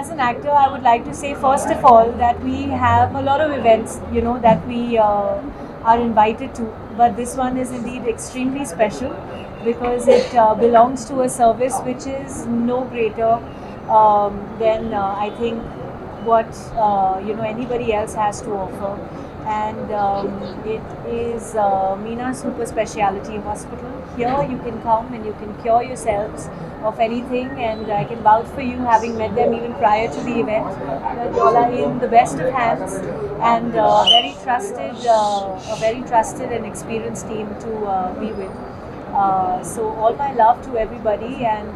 as an actor, I would like to say first of all that we have a lot of events, that we are invited to. But this one is indeed extremely special because it belongs to a service which is no greater than I think what anybody else has to offer. And it is Meena Super Speciality Hospital. Here you can come and you can cure yourselves of anything, and I can vouch for you, having met them even prior to the event, that you all are in the best of hands and a very trusted and experienced team to be with. So all my love to everybody, and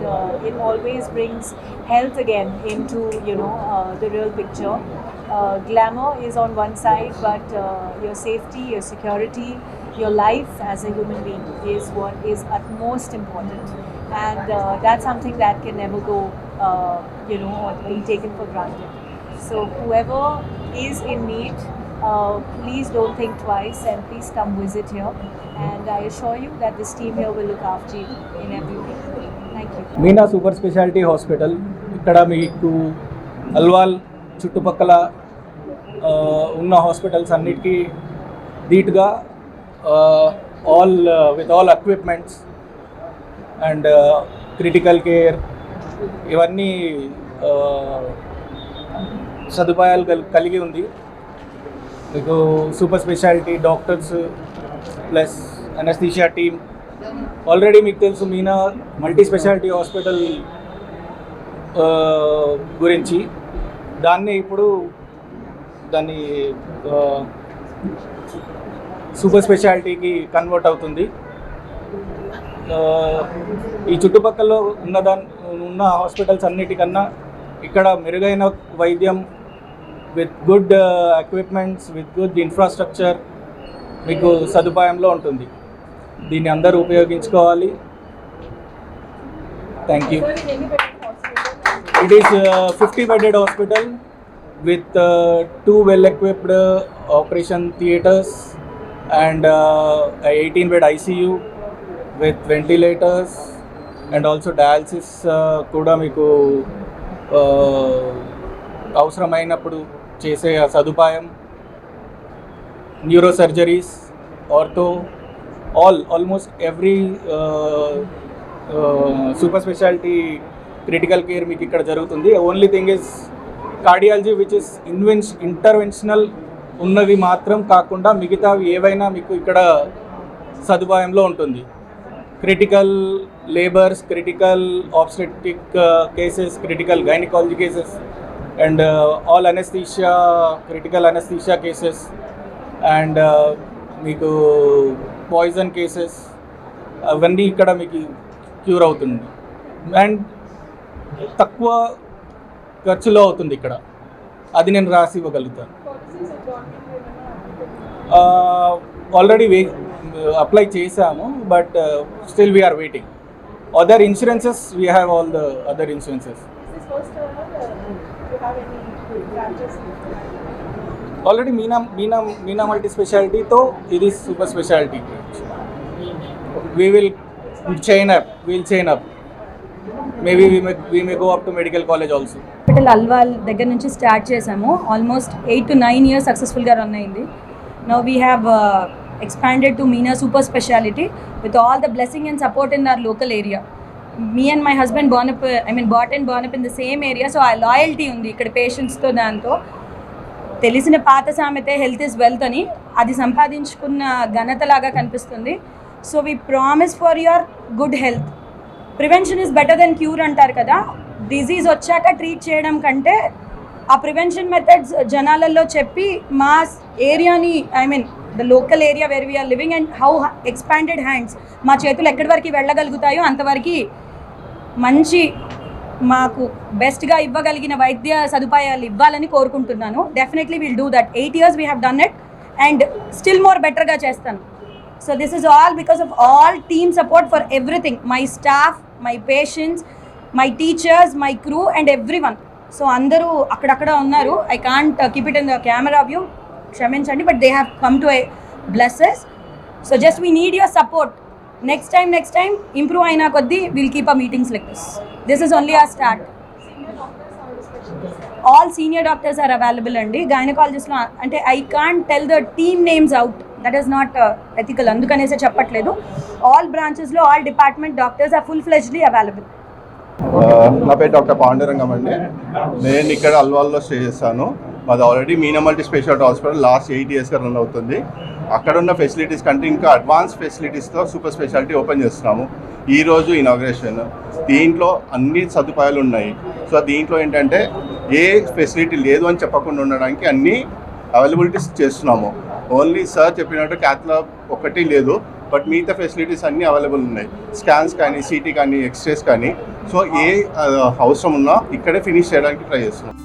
it always brings health again into the real picture. Glamour is on one side, but your safety, your security, your life as a human being is what is utmost important, and that's something that can never go, or be taken for granted. So whoever is in need, please don't think twice and please come visit here. And I assure you that this team here will look after you in every way. Thank you. Meena super speciality hospital ఇక్కడ మీకు అల్వాల్ చుట్టుపక్కల ఉన్న hospitals అన్నిటికీ ధీటుగా with all equipments and critical care ఇవన్నీ సదుపాయాలు కలిగి ఉంది. మీకు super speciality doctors plus anaesthesia team. Already మీకు తెలుసు మీనా మల్టీ స్పెషాలిటీ హాస్పిటల్ గురించి. దాన్ని సూపర్ స్పెషాలిటీకి కన్వర్ట్ అవుతుంది. ఈ చుట్టుపక్కల ఉన్న హాస్పిటల్స్ అన్నిటికన్నా ఇక్కడ మెరుగైన వైద్యం with good equipments, with good infrastructure మీకు సదుపాయంలో ఉంటుంది. దీన్ని అందరూ ఉపయోగించుకోవాలి. Thank you. It is 50-bedded hospital with 2 well-equipped operation theaters and 18-bed ICU with ventilators and also dialysis కూడా మీకు అవసరమైనప్పుడు చేసే సదుపాయం. Neuro surgeries, ortho, almost every super speciality critical care మీకు ఇక్కడ జరుగుతుంది. Only thing is cardiology which is interventional ఉన్నవి మాత్రం కాకుండా మిగతావి ఏవైనా మీకు ఇక్కడ సదుపాయంలో ఉంటుంది. Critical labours, critical obstetric cases, critical gynaecology cases and all anaesthesia, critical anaesthesia cases and మీకు పాయిజన్ కేసెస్ అవన్నీ ఇక్కడ మీకు క్యూర్ అవుతుంది. అండ్ తక్కువ ఖర్చులో అవుతుంది ఇక్కడ. అది నేను రాసి ఇవ్వగలుగుతాను. ఆల్రెడీ అప్లై చేశాము, but still we are waiting. Other insurances, we have all the other insurances. Already Meena multi స్పెషాలిటీతో ఇది super speciality. we'll chain up. Maybe we may go up to medical college also. Hospital Alwal దగ్గర నుంచి start చేసాము. Almost 8 to 9 years సక్సెస్ఫుల్గా run అయింది. Now we have expanded to Meena Super Speciality with all the blessing and support in our local area. Me and my husband born up in the same area, so our loyalty undi ikkada patients tho danto తెలిసిన పాత సామెతే health is wealth అని, అది సంపాదించుకున్న ఘనత లాగా కనిపిస్తుంది. So we promise for your good health. Prevention is better than cure అంటారు కదా. డిజీజ్ వచ్చాక ట్రీట్ చేయడం కంటే ఆ ప్రివెన్షన్ మెథడ్స్ జనాలలో చెప్పి మా ఏరియాని, the local area where we are living and how expanded hands, మా చేతులు ఎక్కడి వరకు వెళ్ళగలుగుతాయో అంతవరకు మంచి మాకు బెస్ట్గా ఇవ్వగలిగిన వైద్య సదుపాయాలు ఇవ్వాలని కోరుకుంటున్నాను. Definitely will do that. 8 years we have done it and still more బెటర్గా చేస్తాను. So this is all because of all team support for everything. My staff, my patients, my teachers, my crew and every one. So అందరూ అక్కడక్కడ ఉన్నారు. I can't keep it in the camera view, క్షమించండి, but they have come to blesses. So just we need your support. Next time improve aina koddi we'll keep our meetings like this. This is only our start. All senior doctors are available అండి. గైనకాలజిస్ట్లో అంటే I can't tell the team names out, that is not ethical, అందుకనేసే చెప్పట్లేదు. All బ్రాంచెస్లో all department doctors are full fledgedly available. నా పేరు doctor Pandurangam అండి. నేను ఇక్కడ అల్వాల్లో స్టే చేస్తాను. మాది already Meena multi speciality hospital last 8 yearsగా రన్ అవుతుంది. అక్కడ ఉన్న ఫెసిలిటీస్ కంటే ఇంకా అడ్వాన్స్ ఫెసిలిటీస్తో సూపర్ స్పెషాలిటీ ఓపెన్ చేస్తున్నాము. ఈరోజు ఇనాగ్రేషన్. దీంట్లో అన్ని సదుపాయాలు ఉన్నాయి. సో దీంట్లో ఏంటంటే ఏ ఫెసిలిటీ లేదు అని చెప్పకుండా ఉండడానికి అన్ని అవైలబిలిటీస్ చేస్తున్నాము. ఓన్లీ సార్ చెప్పినట్టు క్యాథ్లాబ్ ఒకటి లేదు, బట్ మిగతా ఫెసిలిటీస్ అన్నీ అవైలబుల్ ఉన్నాయి. స్కాన్స్ కానీ, సిటీ కానీ, ఎక్స్రేస్ కానీ. సో ఏ అవసరం ఉన్నా ఇక్కడే ఫినిష్ చేయడానికి ట్రై చేస్తున్నాం.